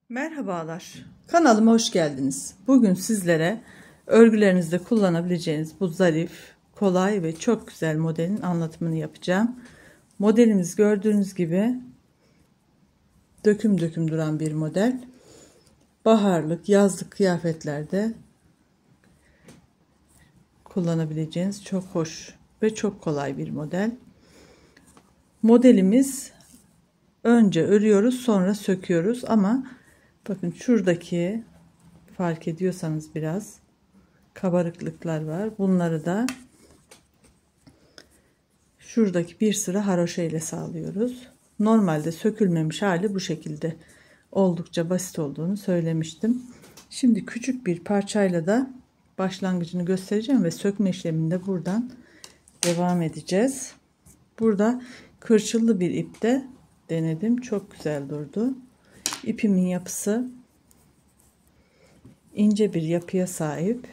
Merhabalar, kanalıma hoş geldiniz. Bugün sizlere örgülerinizde kullanabileceğiniz bu zarif, kolay ve çok güzel modelin anlatımını yapacağım. Modelimiz gördüğünüz gibi döküm döküm duran bir model. Baharlık, yazlık kıyafetlerde kullanabileceğiniz çok hoş ve çok kolay bir model. Modelimiz önce örüyoruz, sonra söküyoruz ama bakın şuradaki, fark ediyorsanız biraz kabarıklıklar var. Bunları da şuradaki bir sıra haroşa ile sağlıyoruz. Normalde sökülmemiş hali bu şekilde. Oldukça basit olduğunu söylemiştim. Şimdi küçük bir parçayla da başlangıcını göstereceğim ve sökme işleminde buradan devam edeceğiz. Burada kırçıllı bir ipte denedim. Çok güzel durdu. İpimin yapısı ince bir yapıya sahip.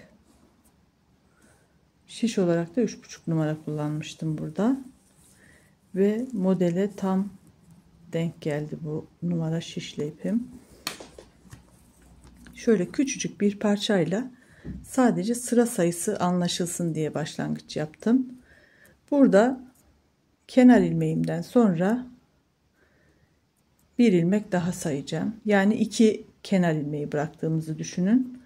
Şiş olarak da 3,5 numara kullanmıştım burada. Ve modele tam denk geldi bu numara şişli ipim. Şöyle küçücük bir parçayla sadece sıra sayısı anlaşılsın diye başlangıç yaptım. Burada kenar ilmeğimden sonra bir ilmek daha sayacağım. Yani 2 kenar ilmeği bıraktığımızı düşünün.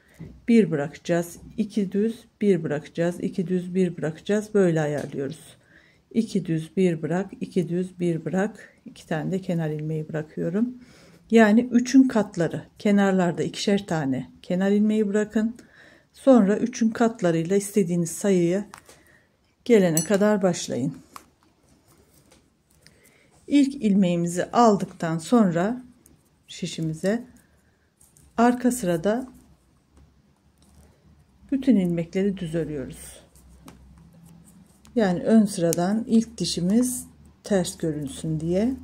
1 bırakacağız, 2 düz, 1 bırakacağız, 2 düz, 1 bırakacağız. Böyle ayarlıyoruz. 2 düz, 1 bırak, 2 düz, 1 bırak. 2 tane de kenar ilmeği bırakıyorum. Yani 3'ün katları, kenarlarda ikişer tane kenar ilmeği bırakın. Sonra 3'ün katlarıyla istediğiniz sayıya gelene kadar başlayın. İlk ilmeğimizi aldıktan sonra şişimize arka sırada bütün ilmekleri düz örüyoruz. Yani ön sıradan ilk dişimiz ters görünsün diye.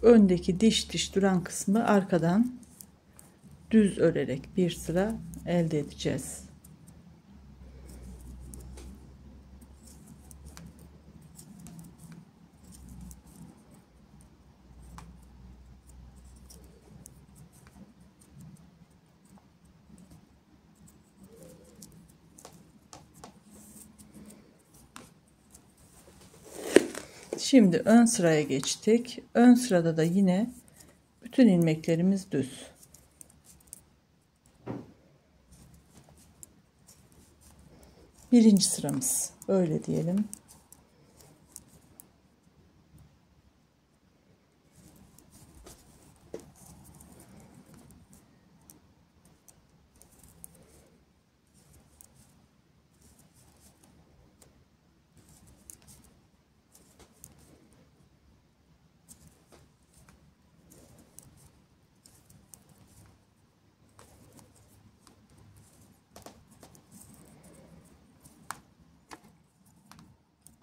Öndeki diş duran kısmı arkadan düz örerek bir sıra elde edeceğiz. Şimdi ön sıraya geçtik. Ön sırada da yine bütün ilmeklerimiz düz. Birinci sıramız, öyle diyelim.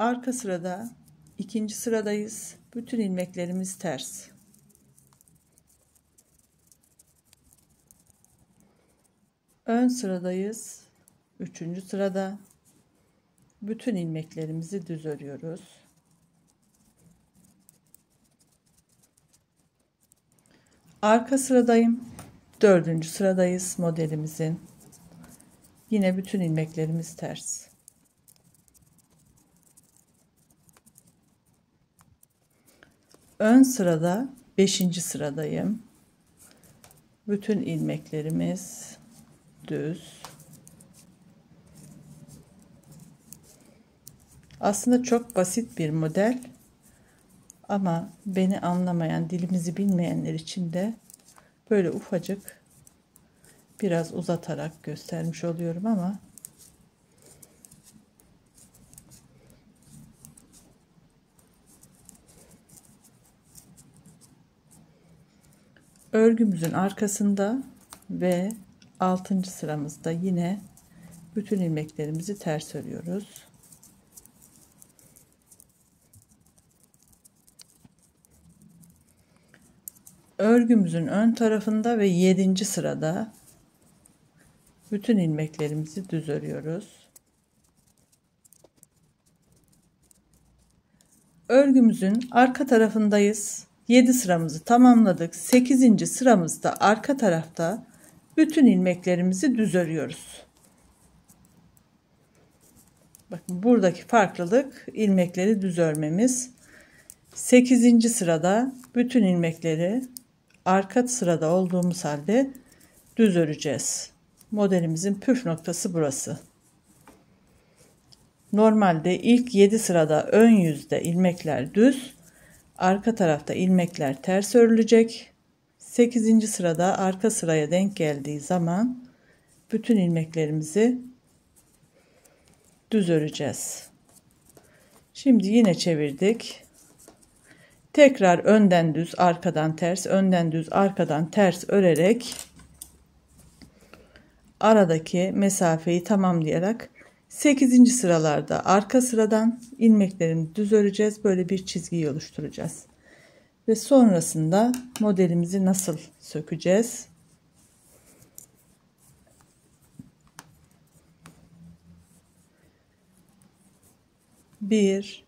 Arka sırada ikinci sıradayız. Bütün ilmeklerimiz ters. Ön sıradayız. Üçüncü sırada bütün ilmeklerimizi düz örüyoruz. Arka sıradayım. Dördüncü sıradayız modelimizin. Yine bütün ilmeklerimiz ters. Ön sırada 5. sıradayım. Bütün ilmeklerimiz düz. Aslında çok basit bir model ama beni anlamayan, dilimizi bilmeyenler için de böyle ufacık biraz uzatarak göstermiş oluyorum ama örgümüzün arkasında ve 6. sıramızda yine bütün ilmeklerimizi ters örüyoruz. Örgümüzün ön tarafında ve 7. sırada Bütün ilmeklerimizi düz örüyoruz. Örgümüzün arka tarafındayız. 7 sıramızı tamamladık. 8. sıramızda arka tarafta bütün ilmeklerimizi düz örüyoruz. Bakın buradaki farklılık ilmekleri düz örmemiz. 8. sırada bütün ilmekleri arka sırada olduğumuz halde düz öreceğiz. Modelimizin püf noktası burası. Normalde ilk 7 sırada ön yüzde ilmekler düz, arka tarafta ilmekler ters örülecek. 8. sırada arka sıraya denk geldiği zaman bütün ilmeklerimizi düz öreceğiz. Şimdi yine çevirdik. Tekrar önden düz, arkadan ters, önden düz, arkadan ters örerek aradaki mesafeyi tamamlayarak 8. sıralarda arka sıradan ilmeklerimizi düz öreceğiz. Böyle bir çizgiyi oluşturacağız. Ve sonrasında modelimizi nasıl sökeceğiz? Bir,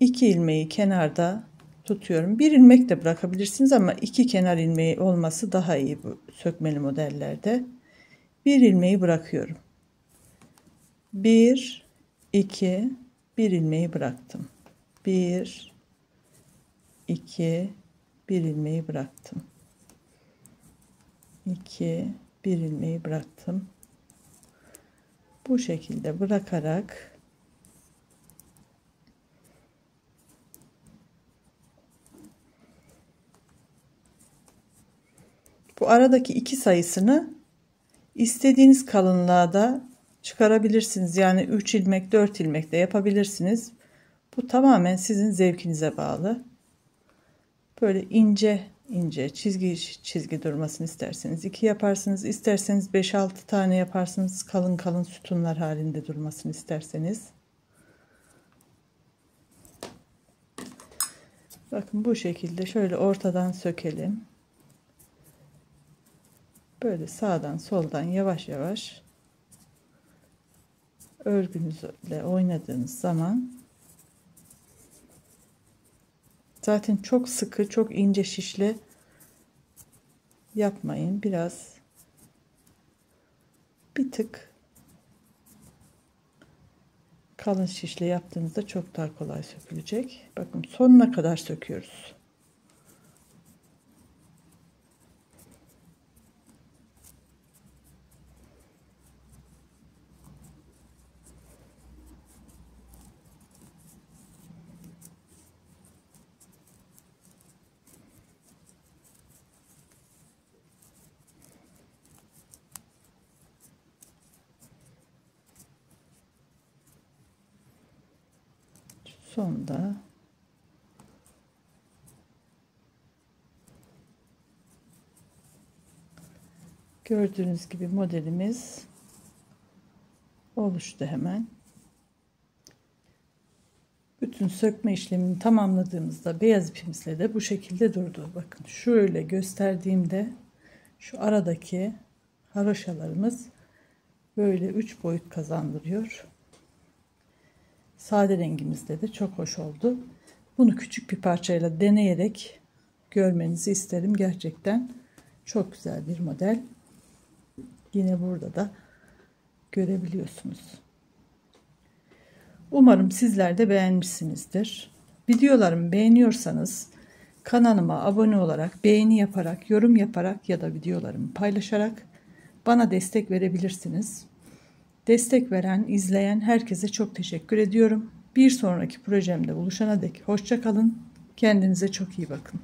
iki ilmeği kenarda tutuyorum. Bir ilmek de bırakabilirsiniz ama iki kenar ilmeği olması daha iyi bu sökmeli modellerde. Bir ilmeği bırakıyorum. 1, 2, bir ilmeği bıraktım. 1, 2, bir ilmeği bıraktım. 2, bir ilmeği bıraktım. Bu şekilde bırakarak bu aradaki 2 sayısını istediğiniz kalınlığa da çıkarabilirsiniz. Yani 3 ilmek, 4 ilmek de yapabilirsiniz. Bu tamamen sizin zevkinize bağlı. Böyle ince ince çizgi durmasını isterseniz 2 yaparsınız. İsterseniz 5-6 tane yaparsınız. Kalın kalın sütunlar halinde durmasını isterseniz. Bakın bu şekilde şöyle ortadan sökelim. Böyle sağdan soldan yavaş yavaş örgünüzle oynadığınız zaman zaten çok sıkı, çok ince şişle yapmayın. Bir tık kalın şişle yaptığınızda çok daha kolay sökülecek. Bakın sonuna kadar söküyoruz. Sonda gördüğünüz gibi modelimiz oluştu hemen. Bütün sökme işlemini tamamladığımızda beyaz ipimizle de bu şekilde durdu. Bakın şöyle gösterdiğimde şu aradaki haroşalarımız böyle 3 boyut kazandırıyor. Sade rengimizde de çok hoş oldu. Bunu küçük bir parçayla deneyerek görmenizi isterim. Gerçekten çok güzel bir model. Yine burada da görebiliyorsunuz. Umarım sizler de beğenmişsinizdir. Videolarımı beğeniyorsanız kanalıma abone olarak, beğeni yaparak, yorum yaparak ya da videolarımı paylaşarak bana destek verebilirsiniz. Destek veren, izleyen herkese çok teşekkür ediyorum. Bir sonraki projemde buluşana dek hoşça kalın. Kendinize çok iyi bakın.